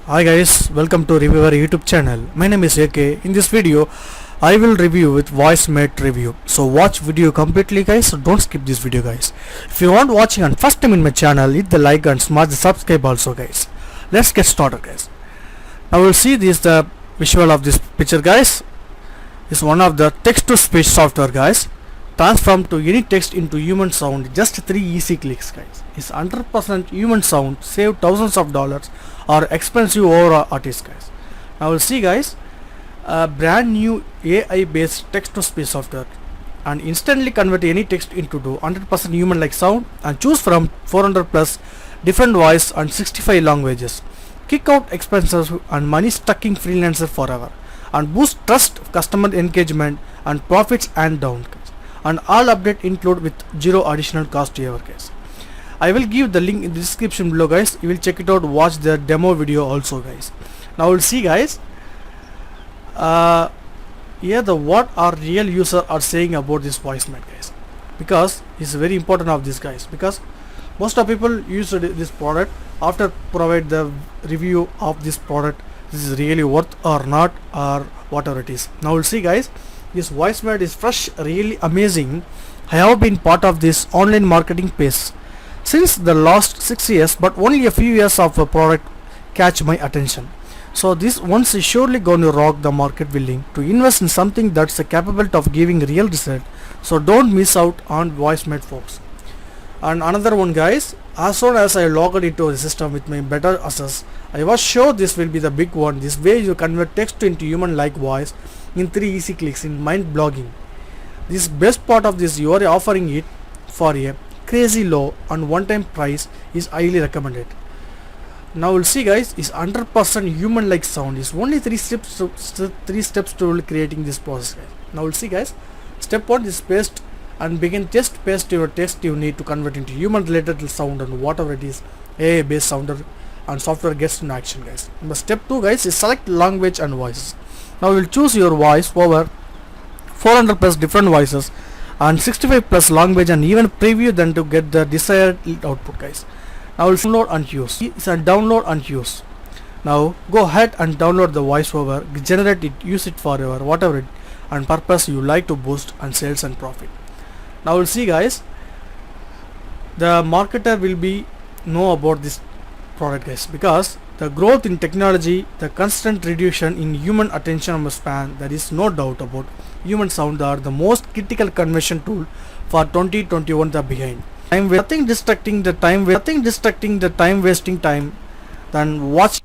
Hi guys, welcome to Reviewer YouTube channel. My name is AK. In this video, I will review with VoiceMate review. So watch video completely guys, so don't skip this video guys. If you want watching and first time in my channel, hit the like and smash the subscribe also guys. Let's get started guys. Now we'll see this the visual of this picture guys. Is one of the text to speech software guys. Transform to any text into human sound just 3 easy clicks guys. It's 100% human sound, save thousands of dollars or expensive over artists guys. Now we'll see guys, a brand new AI based text to speech software and instantly convert any text into 100% human like sound and choose from 400 plus different voice and 65 languages. Kick out expenses and money stacking freelancer forever and boost trust, customer engagement and profits and down guys. And all update include with zero additional cost to ever guys. I will give the link in the description below guys. You will check it out, watch the demo video also guys. Now we'll see guys, here the what our real user are saying about this VoiceMate guys, because it's very important of this guys, because most of people use this product after provide the review of this product, this is really worth or not or whatever it is. Now we'll see guys, this VoiceMate is fresh, really amazing. I have been part of this online marketing pace since the last 6 years, but only a few years of a product catch my attention. So this once is surely going to rock the market, willing to invest in something that's capable of giving real result. So don't miss out on VoiceMate folks. And another one guys, as soon as I logged into the system with my better access, I was sure this will be the big one. This way you convert text into human like voice in 3 easy clicks in mind blogging. This best part of this, you are offering it for a crazy low and one time price, is highly recommended. Now we'll see guys, is 100% human like sound, is only 3 steps to creating this process guys. Now we'll see guys, step 1 is paste and begin paste your text you need to convert into human related sound and whatever it is AI based sounder and software gets in action guys. But step 2 guys is select language and voices. Now we'll choose your voice over 400 plus different voices and 65 plus language and even preview them to get the desired output guys. Now we'll download and use. It's a download and use. Now go ahead and download the voiceover, generate it, use it forever, whatever it and purpose you like to boost and sales and profit. Now we'll see guys, the marketer will be know about this product guys, because the growth in technology, the constant reduction in human attention span, there is no doubt about human sound are the most critical conversion tool for 2021 the behind. Nothing distracting the time wasting time than watch.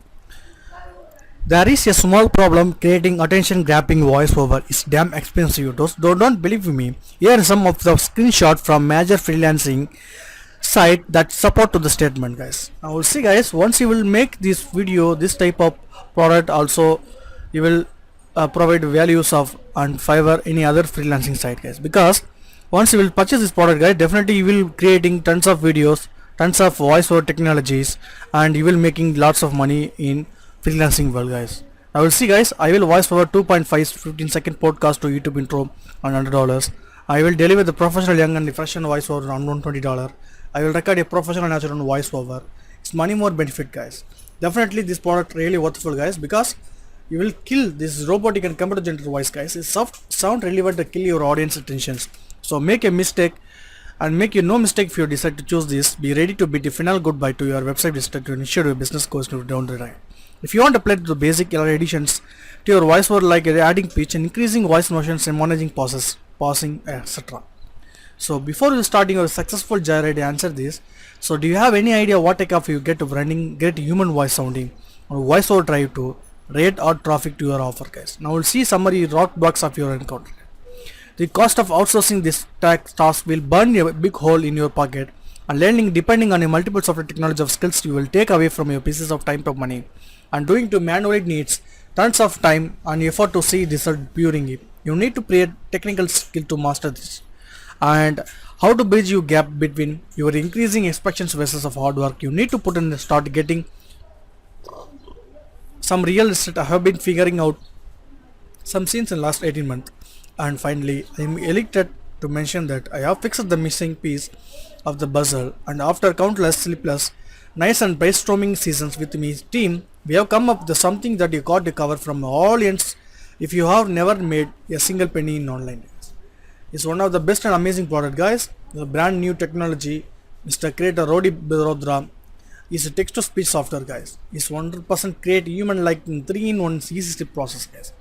There is a small problem, creating attention grabbing voiceover is damn expensive. Don't believe me. Here are some of the screenshots from major freelancing site that support to the statement guys. Now we'll see guys, once you will make this video, this type of product also you will provide values of and Fiverr any other freelancing site guys, because once you will purchase this product guys, definitely you will creating tons of videos, tons of voiceover technologies and you will making lots of money in freelancing world guys. Now we'll see guys, I will voice over 2.5 15-second podcast to YouTube intro on $100. I will deliver the professional young and fresh voiceover on $120. I will record a professional natural voiceover. It's money more benefit guys. Definitely this product really worthwhile guys, because you will kill this robotic and computer generated voice guys. It's soft sound relevant to kill your audience attentions. So make a mistake and make you no mistake if you decide to choose this. Be ready to bid a final goodbye to your website visitor to ensure your business goes down the line. If you want to play the basic additions to your voiceover like adding pitch and increasing voice motions and managing pauses, pausing, etc. So before you starting your successful journey, answer this. So do you have any idea what take off you get of running great human voice sounding or voiceover drive to rate or traffic to your offer guys? Now we'll see summary rock blocks of your encounter. The cost of outsourcing this task will burn a big hole in your pocket, and learning depending on a multiple software technology of skills you will take away from your pieces of time to money, and doing to manually needs tons of time and effort to see result during it. You need to create technical skill to master this, and how to bridge your gap between your increasing expectations versus of hard work. You need to put in the start getting some real result. I have been figuring out some scenes in last 18 months, and finally I am elated to mention that I have fixed the missing piece of the puzzle, and after countless sleepless nice and brainstorming sessions with me team, we have come up with something that you got to cover from all ends if you have never made a single penny in online. It's one of the best and amazing product, guys. The brand new technology, Mr. Creator Rodi Birodra is a text-to-speech software, guys. It's 100% create human-like in 3-in-1 easy-step process, guys.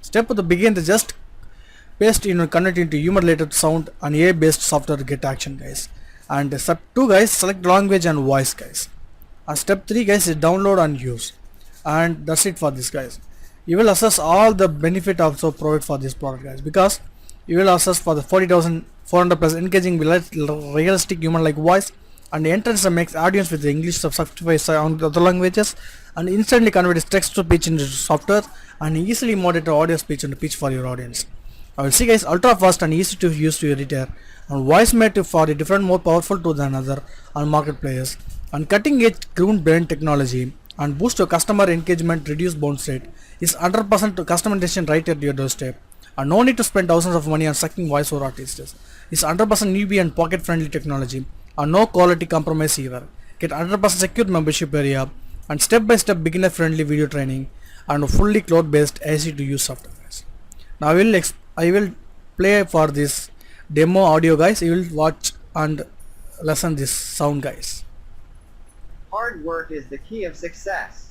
Step to begin to just paste in and convert into human-related sound and AI-based software to get action, guys. And step 2, guys, select language and voice, guys. And step 3, guys, is download and use. And that's it for this, guys. You will assess all the benefit also provide for this product, guys, because you will assess for the 40,400 plus engaging realistic human-like voice, and the entrance makes audience with the English subtitles on other languages, and instantly converts text to speech into software, and easily moderate audio speech into pitch for your audience. I will see, guys, ultra fast and easy to use to editor, and voice mate for the different more powerful to than other on market players, and cutting edge ground brain technology, and boost your customer engagement, reduce bounce rate, is 100% customization right at your doorstep, and no need to spend thousands of money on sucking voice over artists. It's 100% newbie and pocket friendly technology, and no quality compromise either. Get 100% secure membership area, and step by step beginner friendly video training, and fully cloud based easy to use software, guys. Now I will play for this demo audio, guys. You will watch and listen this sound, guys. Hard work is the key of success.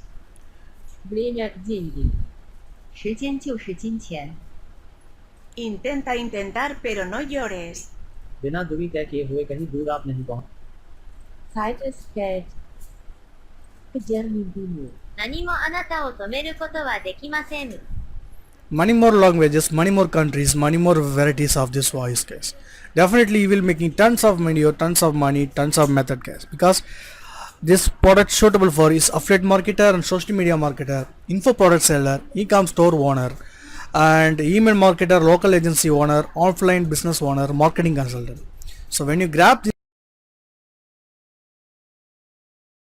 Время – деньги. 时间就是金钱。 Intenta intentar, pero no llores. बिना दूरी तय किए हुए कहीं दूर आप नहीं पहुंच Zeit ist Geld. Kejar mimpimu. 何もあなたを止めることはできません。 Many more languages, many more countries, many more varieties of this voice, guys. Definitely you will making tons of video, tons of money, tons of method, guys, because this product suitable for is affiliate marketer and social media marketer, info product seller, e-com store owner, and email marketer, local agency owner, offline business owner, marketing consultant. So when you grab this